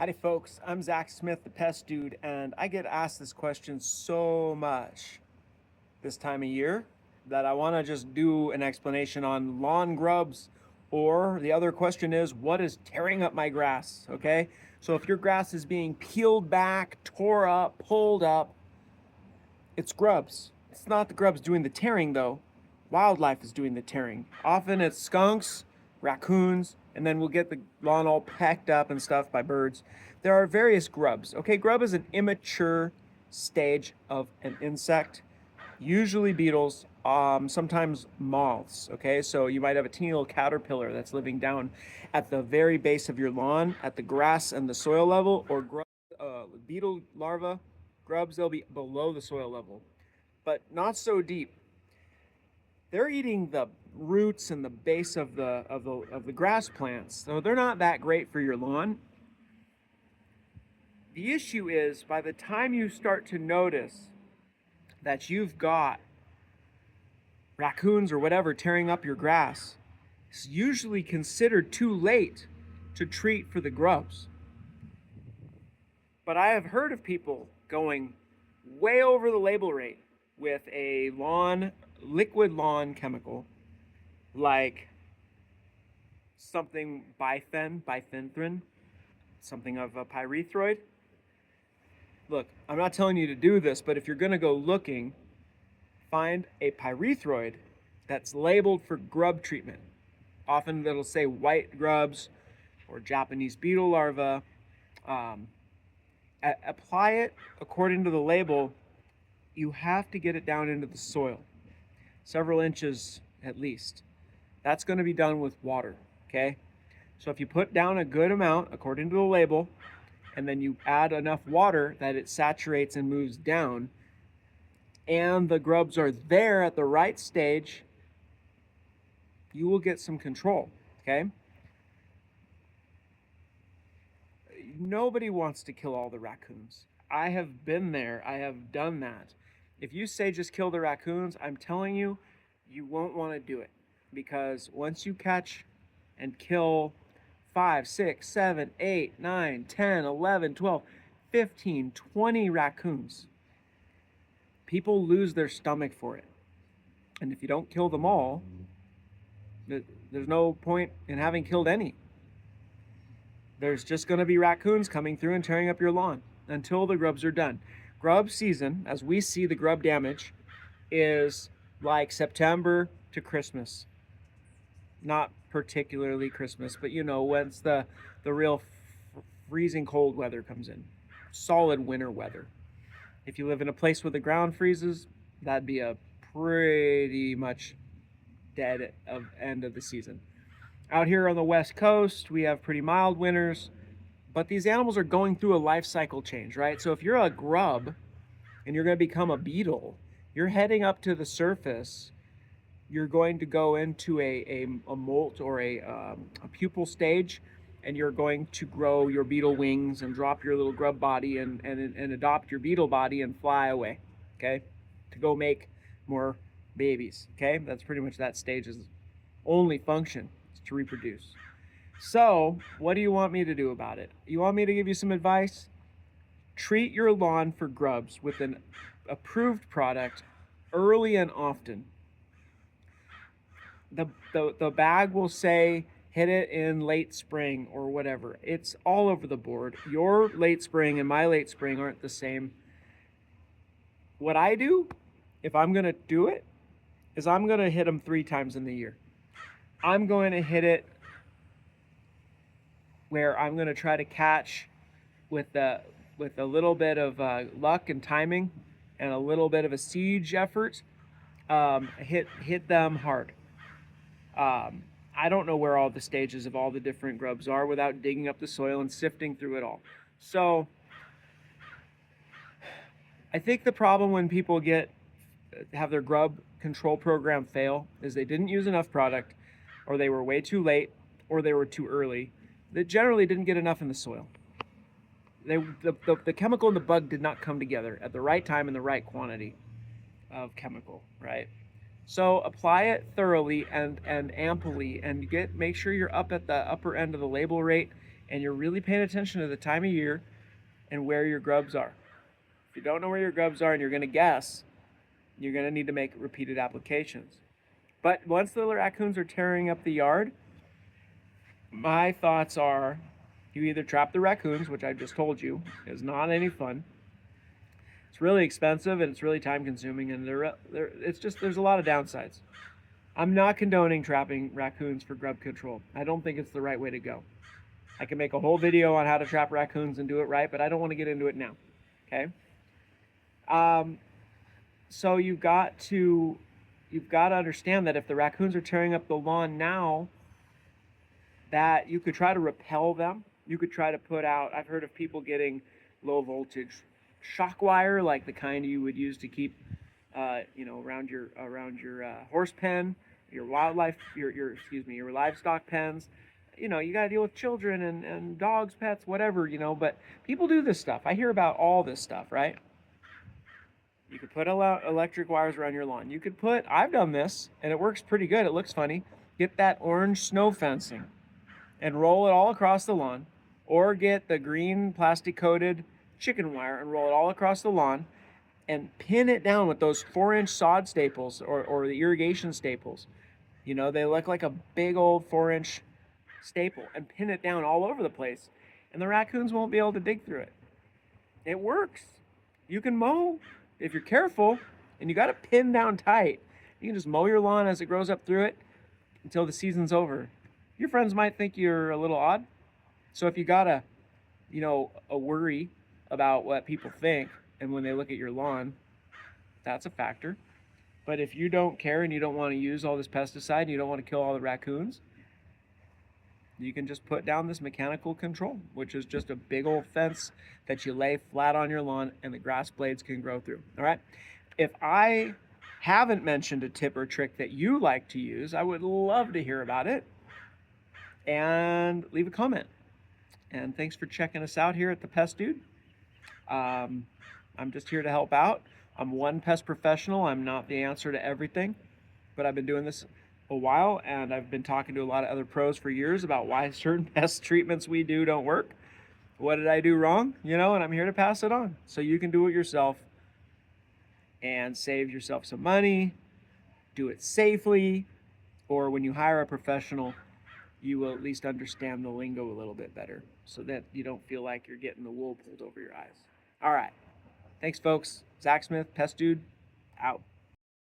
Howdy, folks. I'm Zach Smith, the Pest Dude, and I get asked this question so much this time of year that I want to just do an explanation on lawn grubs. Or the other question is, what is tearing up my grass? Okay, so if your grass is being peeled back, tore up, pulled up, it's grubs. It's not the grubs doing the tearing, though. Wildlife is doing the tearing. Often it's skunks, raccoons, and then we'll get the lawn all packed up and stuff by birds. There are various grubs. Okay, grub is an immature stage of an insect, usually beetles, sometimes moths. Okay, so you might have a teeny little caterpillar that's living down at the very base of your lawn, at the grass and the soil level, or beetle larvae, grubs, they'll be below the soil level, but not so deep. They're eating the roots and the base of the grass plants, so they're not that great for your lawn. The issue is, by the time you start to notice that you've got raccoons or whatever tearing up your grass, it's usually considered too late to treat for the grubs. But I have heard of people going way over the label rate with a liquid lawn chemical like something bifenthrin, something of a pyrethroid. Look, I'm not telling you to do this, but if you're going to go looking, find a pyrethroid that's labeled for grub treatment. Often it'll say white grubs or Japanese beetle larvae. Apply it according to the label. You have to get it down into the soil, several inches at least. That's going to be done with water, okay? So if you put down a good amount according to the label, and then you add enough water that it saturates and moves down, and the grubs are there at the right stage, you will get some control, okay? Nobody wants to kill all the raccoons. I have been there. I have done that. If you say just kill the raccoons, I'm telling you, you won't want to do it. Because once you catch and kill 5, 6, 7, 8, 9, 10, 11, 12, 15, 20 raccoons, people lose their stomach for it. And if you don't kill them all, there's no point in having killed any. There's just going to be raccoons coming through and tearing up your lawn until the grubs are done. Grub season, as we see the grub damage, is like September to Christmas. Not particularly Christmas, but once the real freezing cold weather comes in. Solid winter weather. If you live in a place where the ground freezes, that'd be a pretty much dead end of the season. Out here on the West Coast, we have pretty mild winters, but these animals are going through a life cycle change, right? So if you're a grub and you're going to become a beetle, you're heading up to the surface. You're going to go into a molt or a pupal stage, and you're going to grow your beetle wings and drop your little grub body and adopt your beetle body and fly away, okay, to go make more babies, okay? That's pretty much that stage's only function, is to reproduce. So what do you want me to do about it? You want me to give you some advice? Treat your lawn for grubs with an approved product early and often. The bag will say hit it in late spring or whatever. It's all over the board. Your late spring and my late spring aren't the same. What I do, if I'm going to do it, is I'm going to hit them 3 times in the year. I'm going to hit it where I'm going to try to catch with a little bit of luck and timing and a little bit of a siege effort, hit them hard. I don't know where all the stages of all the different grubs are without digging up the soil and sifting through it all. So I think the problem when people have their grub control program fail is they didn't use enough product, or they were way too late, or they were too early. They generally didn't get enough in the soil. The chemical and the bug did not come together at the right time and the right quantity of chemical, right? So apply it thoroughly and amply, and make sure you're up at the upper end of the label rate and you're really paying attention to the time of year and where your grubs are. If you don't know where your grubs are and you're going to guess, you're going to need to make repeated applications. But once the raccoons are tearing up the yard, my thoughts are you either trap the raccoons, which I just told you is not any fun. It's really expensive and it's really time consuming, and there's a lot of downsides. I'm not condoning trapping raccoons for grub control. I don't think it's the right way to go. I can make a whole video on how to trap raccoons and do it right, but I don't want to get into it now. Okay? So you've got to understand that if the raccoons are tearing up the lawn now, that you could try to repel them. You could try to put out, I've heard of people getting low voltage shock wire, like the kind you would use to keep, around your horse pen, your livestock pens. You got to deal with children and dogs, pets, whatever, but people do this stuff. I hear about all this stuff, right? You could put electric wires around your lawn. I've done this, and it works pretty good. It looks funny. Get that orange snow fencing and roll it all across the lawn, or get the green plastic-coated chicken wire and roll it all across the lawn and pin it down with those 4-inch sod staples or the irrigation staples. They look like a big old 4-inch staple, and pin it down all over the place, and the raccoons won't be able to dig through it. It works. You can mow if you're careful, and you got to pin down tight. You can just mow your lawn as it grows up through it until the season's over. Your friends might think you're a little odd. So if you got a worry about what people think, and when they look at your lawn, that's a factor. But if you don't care and you don't want to use all this pesticide and you don't want to kill all the raccoons, you can just put down this mechanical control, which is just a big old fence that you lay flat on your lawn and the grass blades can grow through. All right? If I haven't mentioned a tip or trick that you like to use, I would love to hear about it. And leave a comment. And thanks for checking us out here at the Pest Dude. I'm just here to help out. I'm one pest professional. I'm not the answer to everything, but I've been doing this a while, and I've been talking to a lot of other pros for years about why certain pest treatments we do don't work. What did I do wrong? And I'm here to pass it on so you can do it yourself and save yourself some money, do it safely, or when you hire a professional, you will at least understand the lingo a little bit better so that you don't feel like you're getting the wool pulled over your eyes. All right. Thanks, folks. Zach Smith, Pest Dude, out.